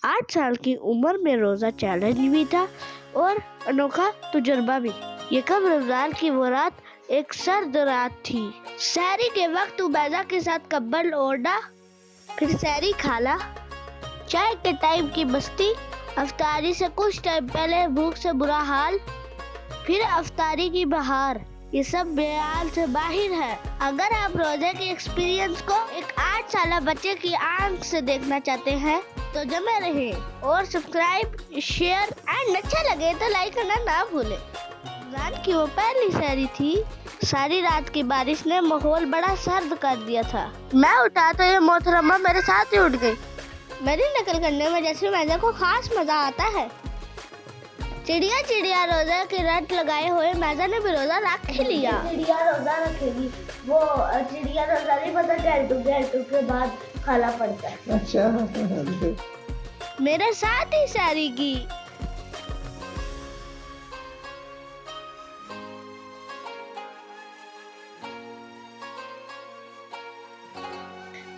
8 साल की उम्र में रोजा चैलेंज भी था और अनोखा तजुर्बा भी। ये कब रमजान की वो रात एक सर्द रात थी। सहरी के वक्त उबैदा के साथ कब्बल ओढ़ा, फिर सहरी खाला, चाय के टाइम की मस्ती, अफ्तारी से कुछ टाइम पहले भूख से बुरा हाल, फिर अफ्तारी की बहार। ये सब बेहाल से बाहर है। अगर आप रोजे के एक्सपीरियंस को एक 8 साल बच्चे की आंख से देखना चाहते हैं तो जमे रहे और सब्सक्राइब, शेयर एंड अच्छा लगे तो लाइक करना ना भूले। रमजान की वो पहली सहरी थी। सारी रात की बारिश ने माहौल बड़ा सर्द कर दिया था। मैं उठा तो ये मोहतरमा मेरे साथ ही उठ गई। मेरी नकल करने में जैसे मैजा को खास मजा आता है। चिड़िया चिड़िया रोजा के रट लगाए हुए मैजा ने भी रोजा रख लिया। चिड़िया रोजा रखेगी, वो चिड़िया रोजा नहीं पता गैल्टू के बाद खाला पड़ता है। अच्छा मेरे साथ ही सारी की।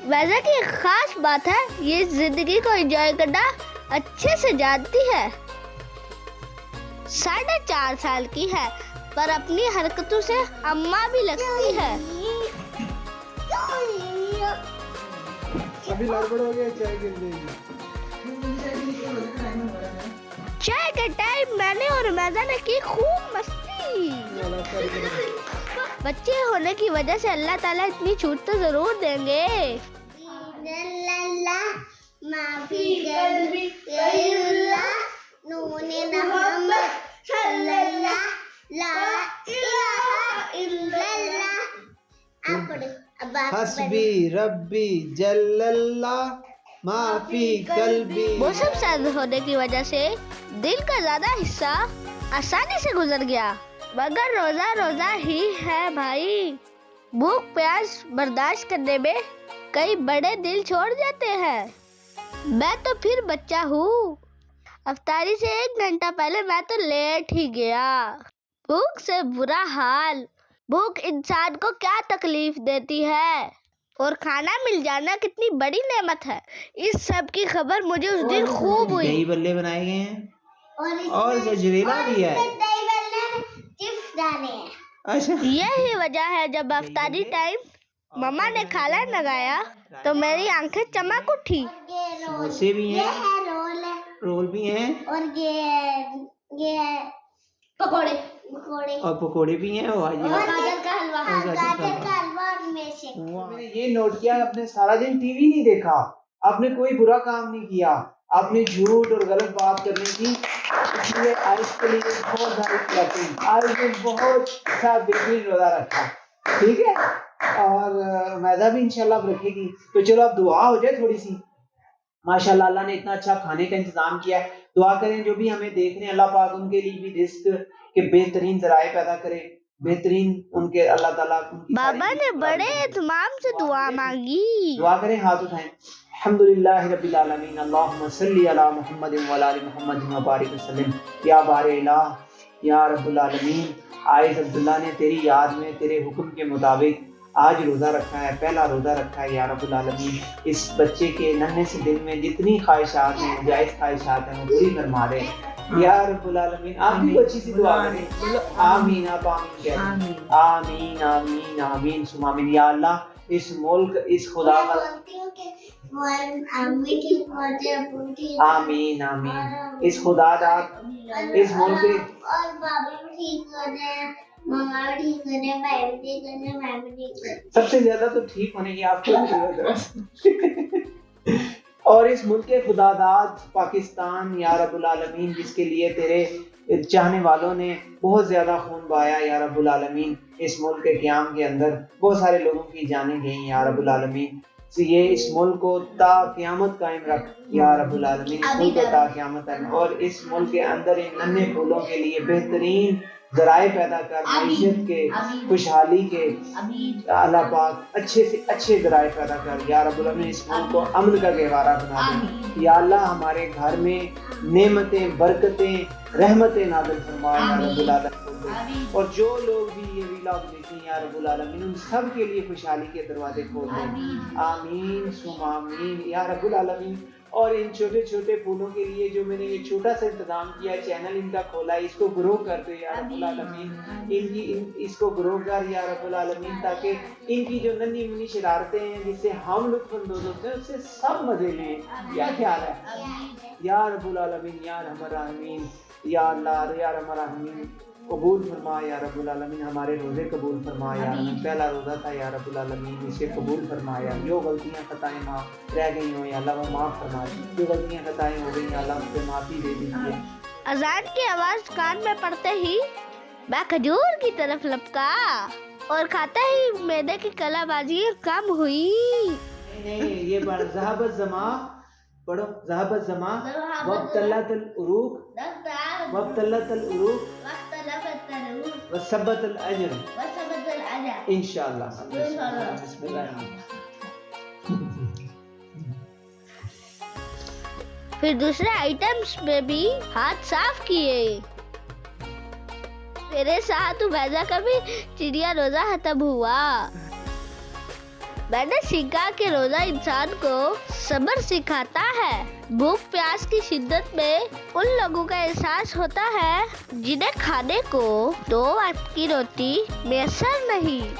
वैसे की एक खास बात है, ये जिंदगी को एंजॉय करना अच्छे से जानती है। 4.5 साल की है पर अपनी हरकतों से अम्मा भी लगती है। अभी गड़बड़ हो गया, चाय गिर जाएगी। चाय के टाइम मैंने और मैजा ने की खूब मस्ती। बच्चे होने की वजह से अल्लाह ताला इतनी छूट तो जरूर देंगे। हस्बी रब्बी जल्लल्लाह माफी कल्बी। मौसम सर्द होने की वजह से दिन का ज्यादा हिस्सा आसानी से गुजर गया, मगर रोजा रोजा ही है भाई। भूख प्यास बर्दाश्त करने में कई बड़े दिल छोड़ जाते हैं। मैं तो फिर बच्चा हूँ। अफ्तारी से 1 घंटा पहले मैं तो लेट ही गया। भूख से बुरा हाल। भूख इंसान को क्या तकलीफ देती है और खाना मिल जाना कितनी बड़ी नेमत है। इस सब की खबर मुझे उस दिन खूब हुई। दही बल्ले बनाए गए हैं और गजरेला भी है। अच्छा, यही वजह है जब अफ्तारी टाइम मम्मा ने खाना लगाया तो मेरी आंखें चमक उठी। समोसे भी हैं, रोल भी हैं और ये पकोड़े और पकोड़े भी हैं और गाजर का हलवा। मैंने ये नोट किया, आपने सारा दिन टीवी नहीं देखा, आपने कोई बुरा काम नहीं किया, आपने झूठ और गलत बात करने की, इसलिए आज के लिए बहुत सारी आज ने बहुत सा बेहतरीन रोजा रखा। ठीक है, और मैदा भी इंशाल्लाह रखेगी। तो चलो अब दुआ हो जाए थोड़ी सी। माशाल्लाह अल्लाह ने इतना अच्छा खाने का इंतजाम किया है। दुआ करें जो भी हमें देख रहे हैं, अल्लाह पाक उनके लिए भी रिस्क के बेहतरीन ज़राए पैदा करे, बेहतरीन उनके अल्लाह ताला। बाबा ने बड़े इत्मीनान से दुआ मांगी। दुआ करें, हाथ उठाएं। अल्हम्दुलिल्लाहि रब्बिल आलमीन, अल्लाहुम्मा सल्ली अला मुहम्मदिन व अला आलि मुहम्मदिन व बारिक वसल्लम। या बारे इलाह, या रब्बुल आलमीन, आयत अब्दुल्ला ने तेरी याद में तेरे हुक्म के मुताबिक आज रोज़ा रखा है, पहला रोज़ा रखा है। या रब्बुल आलमीन, इस बच्चे के नन्हे से दिल में जितनी ख्वाहिशात हैं, जायज़ ख्वाहिशात हैं, वो पूरी फरमा दे। या रब्बुल आलमीन, आप भी अच्छी सी दुआ करें। आमीन, आप आमीन कहें। आमीन आमीन आमीन सुमा आमीन। या अल्लाह, इस मुल्क, इस खुदा का आमीन आमीन, इस खुदा का इस मुल्क सबसे ज्यादा तो ठीक होने की आपको और इस मुल्क के खुदादाद पाकिस्तान, या रब्बुल आलमीन, जिसके लिए तेरे चाहने वालों ने बहुत ज्यादा खून बहाया। या रब्बुल आलमीन, इस मुल्क के क़याम के अंदर बहुत सारे लोगों की जानें गई। या रब्बुल आलमीन, ये इस मुल्क को ता क़यामत कायम रख। या रब्बुल आलमीन, इस मुल्क को ता क़यामत कायम, और इस मुल्क के अंदर इन नन्हे फूलों के लिए बेहतरीन ज़राए पैदा कर, मईशत के, खुशहाली के, अल्लाह पाक अच्छे से अच्छे ज़राए पैदा कर। या रब्बुल आलमीन, इस मुल्क को अमन का गहवारा बना दे। या अल्लाह, हमारे घर में नेमतें, बरकतें, रहमतें नाज़िल फरमा। या रब्बुल आलमीन, और जो लोग भी ये व्लॉग देखें, या रब्बुल आलमीन, उन सब के लिए खुशहाली के दरवाजे खोल दे। आमीन सुम आमीन। या रब्बुल आलमीन, اور ان چھوٹے چھوٹے پھولوں کے لیے جو میں نے یہ چھوٹا سا انتظام کیا ہے، چینل ان کا کھولا ہے، اس کو گرو کر دے یا رب العالمین، اس کو گرو کر یا رب العالمین، تاکہ ان کی جو ننھی منی شرارتیں ہیں جس سے ہم لطف اندوز ہوتے ہیں اس سے سب مزے لیں. کیا خیال ہے یا رب العالمین یا ارحم الراحمین؟ یا اللہ یا ارحم الراحمین قبول فرما یا رب العالمین، ہمارے روزے قبول فرما یا اللہ. پہلا روزہ تھا یا رب العالمین، اسے قبول فرمایا. جو غلطیاں خطائیں معاف رہ گئی ہوں یا اللہ وہ معاف فرما. جو غلطیاں خطائیں ہو گئی یا اللہ ان سے معافی دے دیجیے. اذان کی آواز کان میں پڑتے ہی میں کھجور کی طرف لپکا اور کھاتے ہی معدے کی کلا بازی کم ہوئی. نہیں یہ بڑھ ذهب الزمان، پڑھو ذهب الزمان وابتلت العروق وابتلت العروق وثبت الاجر انشاءاللہ. بسم اللہ الرحمن الرحیم. پھر دوسرے آئٹمس میں بھی ہاتھ صاف کیے. میرے ساتھ بیضا کا بھی چڑیا روزہ ختم ہوا. میں نے سیکھا کہ روزہ انسان کو صبر سکھاتا ہے. بھوک پیاس کی شدت میں ان لوگوں کا احساس ہوتا ہے جنہیں کھانے کو 2 وقت کی روٹی میسر نہیں.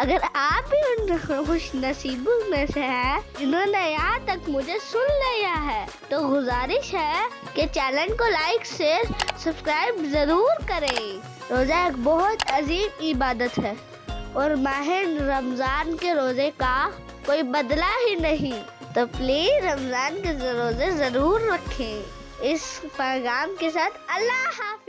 اگر آپ بھی ان خوش نصیبوں میں سے ہیں جنہوں نے یہاں تک مجھے سن لیا ہے تو گزارش ہے کہ چینل کو لائک شیئر سبسکرائب ضرور کریں. روزہ ایک بہت عظیم عبادت ہے اور ماہ رمضان کے روزے کا کوئی بدلہ ہی نہیں. تو پلیز رمضان کے روزے ضرور رکھیں. اس پیغام کے ساتھ اللہ حافظ.